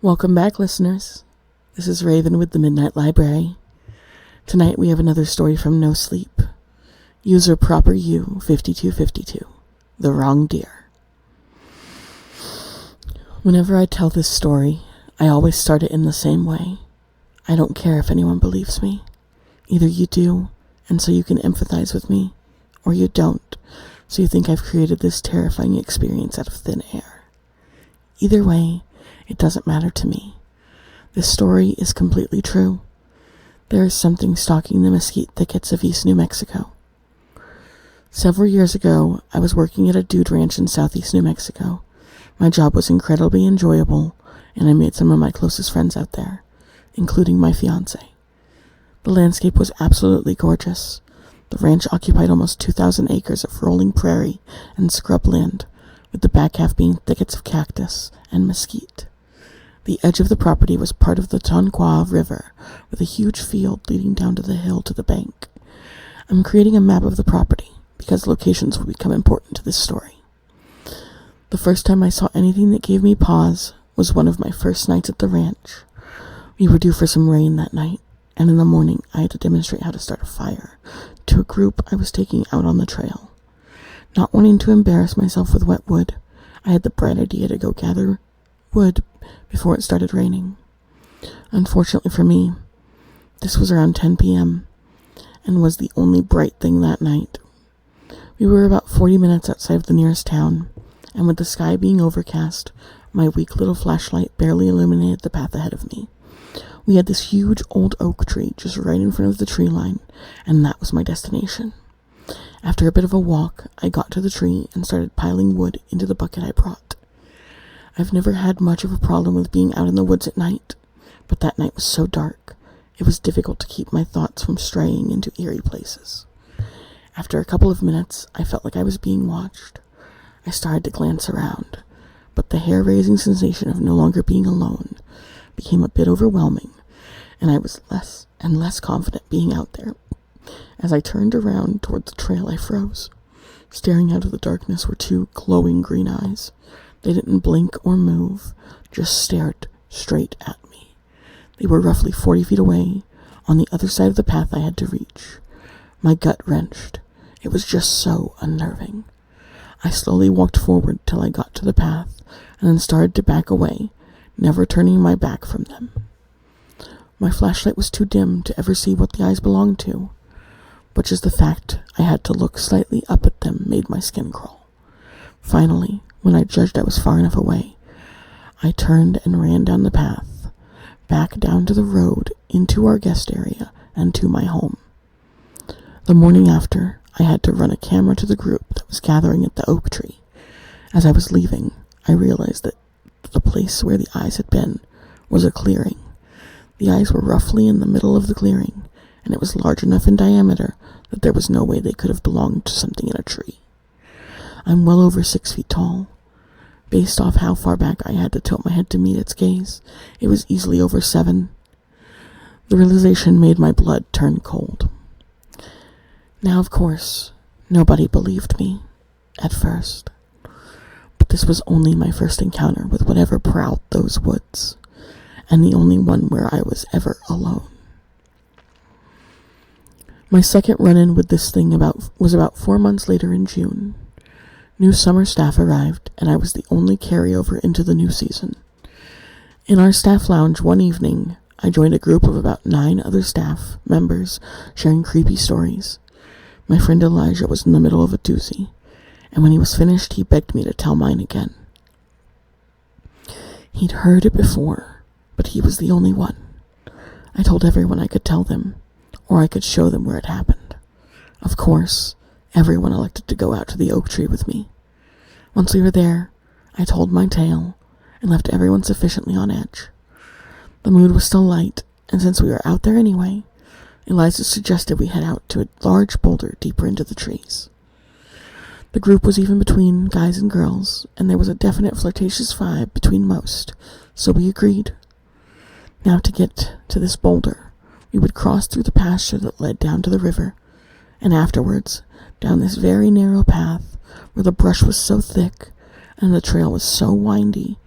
Welcome back, listeners. This is Raven with the Midnight Library. Tonight we have another story from NoSleep. User Proper U 5252. The Wrong Deer. Whenever I tell this story, I always start it in the same way. I don't care if anyone believes me. Either you do, and so you can empathize with me, or you don't, so you think I've created this terrifying experience out of thin air. Either way, it doesn't matter to me. This story is completely true. There is something stalking the mesquite thickets of East New Mexico. Several years ago, I was working at a dude ranch in southeast New Mexico. My job was incredibly enjoyable, and I made some of my closest friends out there, including my fiancé. The landscape was absolutely gorgeous. The ranch occupied almost 2,000 acres of rolling prairie and scrub land, with the back half being thickets of cactus and mesquite. The edge of the property was part of the Tonquah River, with a huge field leading down to the hill to the bank. I'm creating a map of the property, because locations will become important to this story. The first time I saw anything that gave me pause was one of my first nights at the ranch. We were due for some rain that night, and in the morning I had to demonstrate how to start a fire to a group I was taking out on the trail. Not wanting to embarrass myself with wet wood, I had the bright idea to go gather wood before it started raining. Unfortunately for me, this was around 10 p.m. and was the only bright thing that night. We were about 40 minutes outside of the nearest town, and with the sky being overcast, my weak little flashlight barely illuminated the path ahead of me. We had this huge old oak tree just right in front of the tree line, and that was my destination. After a bit of a walk, I got to the tree and started piling wood into the bucket I brought. I've never had much of a problem with being out in the woods at night, but that night was so dark, it was difficult to keep my thoughts from straying into eerie places. After a couple of minutes, I felt like I was being watched. I started to glance around, but the hair-raising sensation of no longer being alone became a bit overwhelming, and I was less and less confident being out there. As I turned around toward the trail, I froze. Staring out of the darkness were two glowing green eyes. They didn't blink or move, just stared straight at me. They were roughly 40 feet away, on the other side of the path I had to reach. My gut wrenched. It was just so unnerving. I slowly walked forward till I got to the path, and then started to back away, never turning my back from them. My flashlight was too dim to ever see what the eyes belonged to, but just the fact I had to look slightly up at them made my skin crawl. Finally, when I judged I was far enough away, I turned and ran down the path, back down to the road, into our guest area, and to my home. The morning after, I had to run a camera to the group that was gathering at the oak tree. As I was leaving, I realized that the place where the eyes had been was a clearing. The eyes were roughly in the middle of the clearing, and it was large enough in diameter that there was no way they could have belonged to something in a tree. I'm well over 6 feet tall. Based off how far back I had to tilt my head to meet its gaze, it was easily over 7. The realization made my blood turn cold. Now, of course, nobody believed me at first, but this was only my first encounter with whatever prowled those woods, and the only one where I was ever alone. My second run-in with this thing was about 4 months later in June. New summer staff arrived, and I was the only carryover into the new season. In our staff lounge one evening, I joined a group of about 9 other staff members sharing creepy stories. My friend Elijah was in the middle of a doozy, and when he was finished, he begged me to tell mine again. He'd heard it before, but he was the only one. I told everyone I could tell them, or I could show them where it happened. Of course, everyone elected to go out to the oak tree with me. Once we were there, I told my tale and left everyone sufficiently on edge. The mood was still light, and since we were out there anyway, Eliza suggested we head out to a large boulder deeper into the trees. The group was even between guys and girls, and there was a definite flirtatious vibe between most, so we agreed. Now to get to this boulder, we would cross through the pasture that led down to the river, and afterwards, down this very narrow path where the brush was so thick and the trail was so windy,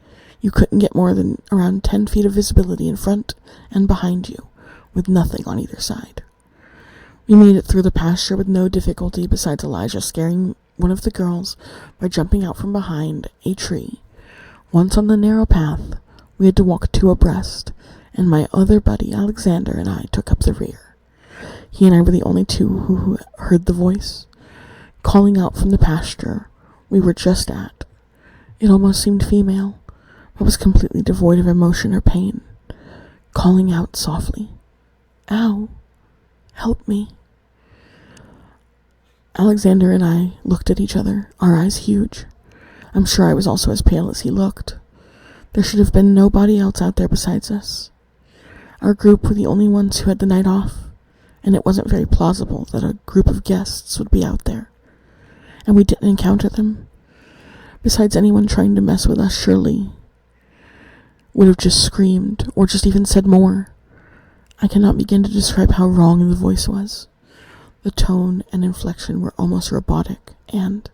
You couldn't get more than around 10 feet of visibility in front and behind you, with nothing on either side. We made it through the pasture with no difficulty besides Elijah scaring one of the girls by jumping out from behind a tree. Once on the narrow path, we had to walk two abreast, and my other buddy, Alexander, and I took up the rear. He and I were the only two who heard the voice, calling out from the pasture we were just at. It almost seemed female, but was completely devoid of emotion or pain, calling out softly, "Ow, help me." Alexander and I looked at each other, our eyes huge. I'm sure I was also as pale as he looked. There should have been nobody else out there besides us. Our group were the only ones who had the night off, and it wasn't very plausible that a group of guests would be out there. And we didn't encounter them. Besides, anyone trying to mess with us surely would have just screamed, or just even said more. I cannot begin to describe how wrong the voice was. The tone and inflection were almost robotic, and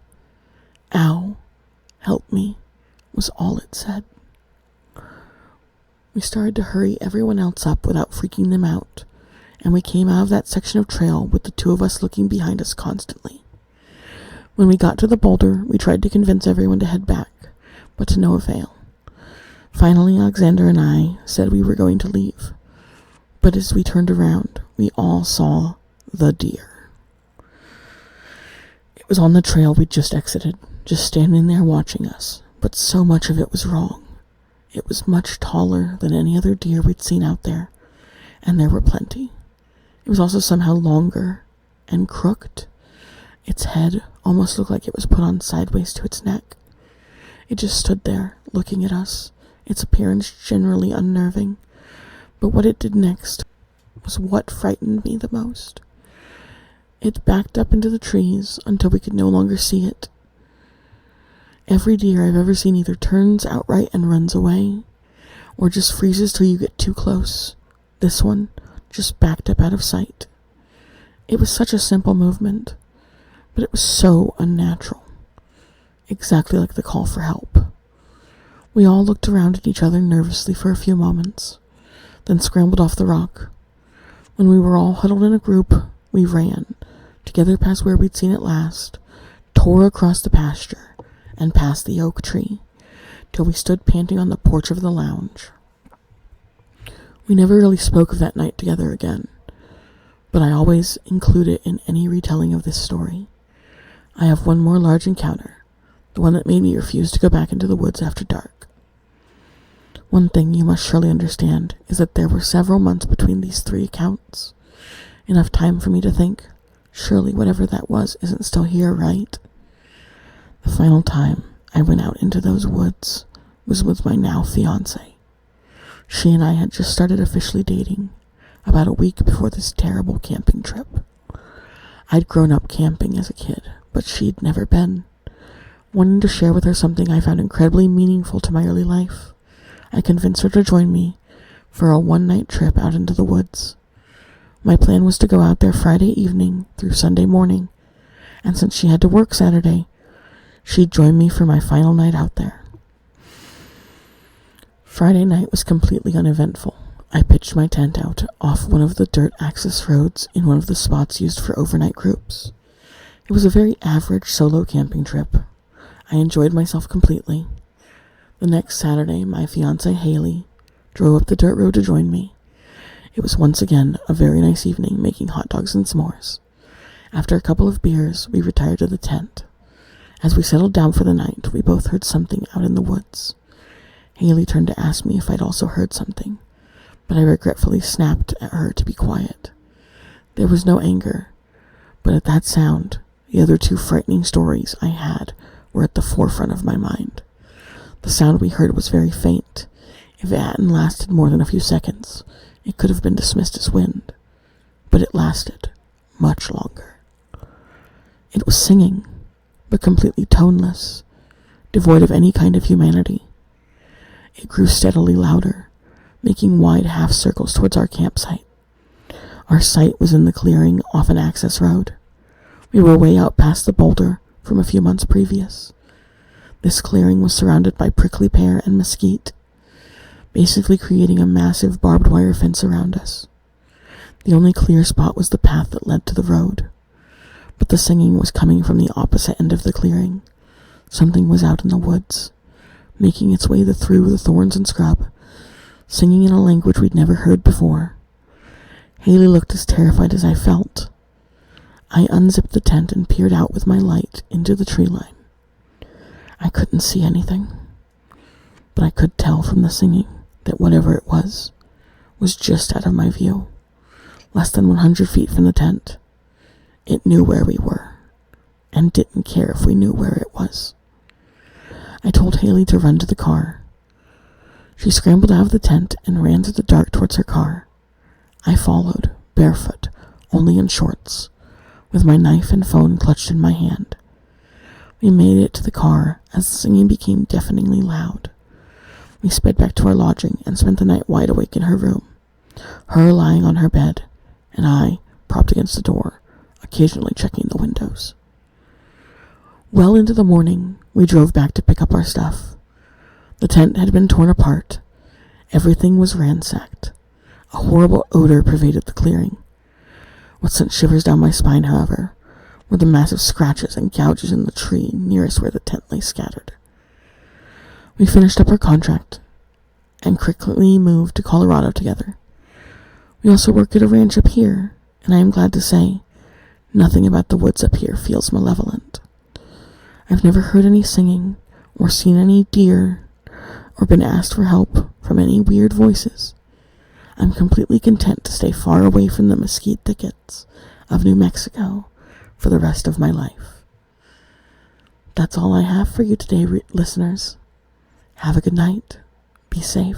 "Ow, help me," was all it said. We started to hurry everyone else up without freaking them out, and we came out of that section of trail with the two of us looking behind us constantly. When we got to the boulder, we tried to convince everyone to head back, but to no avail. Finally, Alexander and I said we were going to leave, but as we turned around, we all saw the deer. It was on the trail we'd just exited, just standing there watching us, but so much of it was wrong. It was much taller than any other deer we'd seen out there, and there were plenty. It was also somehow longer and crooked. Its head almost looked like it was put on sideways to its neck. It just stood there, looking at us, its appearance generally unnerving. But what it did next was what frightened me the most. It backed up into the trees until we could no longer see it. Every deer I've ever seen either turns outright and runs away, or just freezes till you get too close. This one just backed up out of sight. It was such a simple movement, but it was so unnatural. Exactly like the call for help. We all looked around at each other nervously for a few moments, then scrambled off the rock. When we were all huddled in a group, we ran, together past where we'd seen it last, tore across the pasture, and past the oak tree, till we stood panting on the porch of the lounge. We never really spoke of that night together again, but I always include it in any retelling of this story. I have one more large encounter, the one that made me refuse to go back into the woods after dark. One thing you must surely understand is that there were several months between these three accounts. Enough time for me to think, surely whatever that was isn't still here, right? The final time I went out into those woods was with my now fiancé. She and I had just started officially dating, about a week before this terrible camping trip. I'd grown up camping as a kid, but she'd never been. Wanting to share with her something I found incredibly meaningful to my early life, I convinced her to join me for a one-night trip out into the woods. My plan was to go out there Friday evening through Sunday morning, and since she had to work Saturday, she'd join me for my final night out there. Friday night was completely uneventful. I pitched my tent out off one of the dirt access roads in one of the spots used for overnight groups. It was a very average solo camping trip. I enjoyed myself completely. The next Saturday, my fiancée Haley drove up the dirt road to join me. It was once again a very nice evening, making hot dogs and s'mores. After a couple of beers, we retired to the tent. As we settled down for the night, we both heard something out in the woods. Haley turned to ask me if I'd also heard something, but I regretfully snapped at her to be quiet. There was no anger, but at that sound, the other two frightening stories I had were at the forefront of my mind. The sound we heard was very faint. If it hadn't lasted more than a few seconds, it could have been dismissed as wind, but it lasted much longer. It was singing, but completely toneless, devoid of any kind of humanity. It grew steadily louder, making wide half circles towards our campsite. Our site was in the clearing off an access road. We were way out past the boulder from a few months previous. This clearing was surrounded by prickly pear and mesquite, basically creating a massive barbed wire fence around us. The only clear spot was the path that led to the road, but the singing was coming from the opposite end of the clearing. Something was out in the woods, making its way through the thorns and scrub, singing in a language we'd never heard before. Haley looked as terrified as I felt. I unzipped the tent and peered out with my light into the tree line. I couldn't see anything, but I could tell from the singing that whatever it was just out of my view, less than 100 feet from the tent. It knew where we were, and didn't care if we knew where it was. I told Haley to run to the car. She scrambled out of the tent and ran through the dark towards her car. I followed, barefoot, only in shorts, with my knife and phone clutched in my hand. We made it to the car as the singing became deafeningly loud. We sped back to our lodging and spent the night wide awake in her room, her lying on her bed, and I propped against the door, occasionally checking the windows. Well into the morning, we drove back to pick up our stuff. The tent had been torn apart. Everything was ransacked. A horrible odor pervaded the clearing. What sent shivers down my spine, however, were the massive scratches and gouges in the tree nearest where the tent lay scattered. We finished up our contract and quickly moved to Colorado together. We also work at a ranch up here, and I am glad to say nothing about the woods up here feels malevolent. I've never heard any singing or seen any deer or been asked for help from any weird voices. I'm completely content to stay far away from the mesquite thickets of New Mexico for the rest of my life. That's all I have for you today, listeners. Have a good night. Be safe.